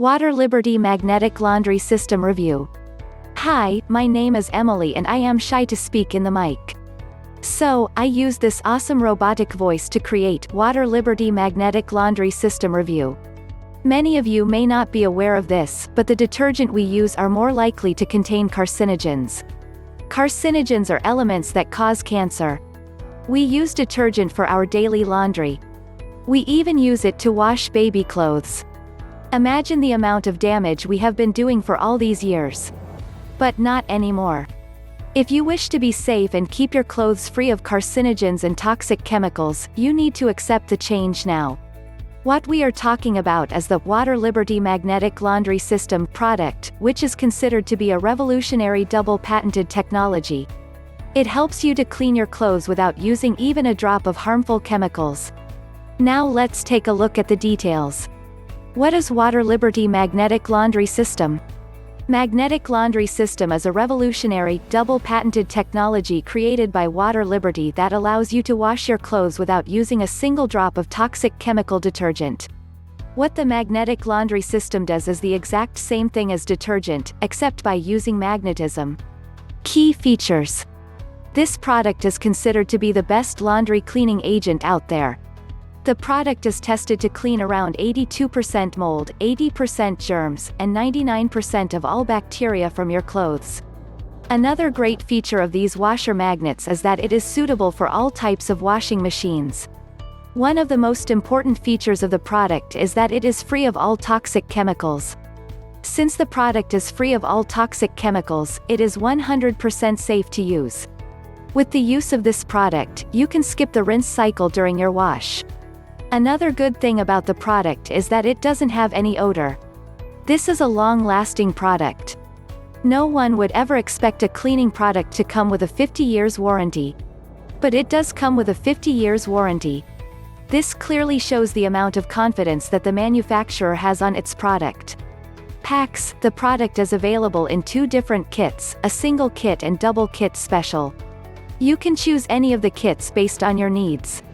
Water Liberty Magnetic Laundry System Review. Hi, my name is Emily and I am shy to speak in the mic. So, I use this awesome robotic voice to create Water Liberty Magnetic Laundry System Review. Many of you may not be aware of this, but the detergent we use are more likely to contain carcinogens. Carcinogens are elements that cause cancer. We use detergent for our daily laundry. We even use it to wash baby clothes. Imagine the amount of damage we have been doing for all these years. But not anymore. If you wish to be safe and keep your clothes free of carcinogens and toxic chemicals, you need to accept the change now. What we are talking about is the Water Liberty Magnetic Laundry System product, which is considered to be a revolutionary double-patented technology. It helps you to clean your clothes without using even a drop of harmful chemicals. Now let's take a look at the details. What is Water Liberty Magnetic Laundry System? Magnetic Laundry System is a revolutionary, double-patented technology created by Water Liberty that allows you to wash your clothes without using a single drop of toxic chemical detergent. What the magnetic laundry system does is the exact same thing as detergent, except by using magnetism. Key features. This product is considered to be the best laundry cleaning agent out there. The product is tested to clean around 82% mold, 80% germs, and 99% of all bacteria from your clothes. Another great feature of these washer magnets is that it is suitable for all types of washing machines. One of the most important features of the product is that it is free of all toxic chemicals. Since the product is free of all toxic chemicals, it is 100% safe to use. With the use of this product, you can skip the rinse cycle during your wash. Another good thing about the product is that it doesn't have any odor. This is a long-lasting product. No one would ever expect a cleaning product to come with a 50 years warranty. But it does come with a 50 years warranty. This clearly shows the amount of confidence that the manufacturer has on its product. Packs. The product is available in 2 different kits, a single kit and double kit special. You can choose any of the kits based on your needs.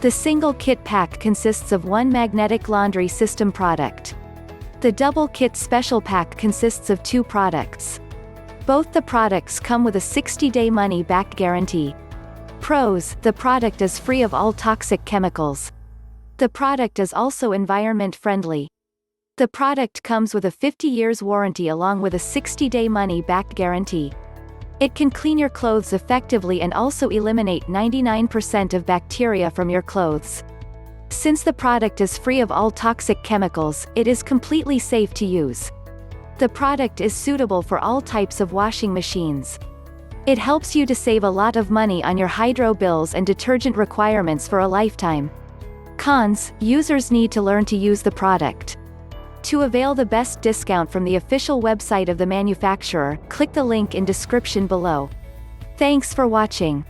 The single kit pack consists of 1 magnetic laundry system product. The double kit special pack consists of 2 products. Both the products come with a 60-day money-back guarantee. Pros: the product is free of all toxic chemicals. The product is also environment-friendly. The product comes with a 50 years warranty along with a 60-day money-back guarantee. It can clean your clothes effectively and also eliminate 99% of bacteria from your clothes. Since the product is free of all toxic chemicals, it is completely safe to use. The product is suitable for all types of washing machines. It helps you to save a lot of money on your hydro bills and detergent requirements for a lifetime. Cons: users need to learn to use the product. To avail the best discount from the official website of the manufacturer, click the link in description below. Thanks for watching.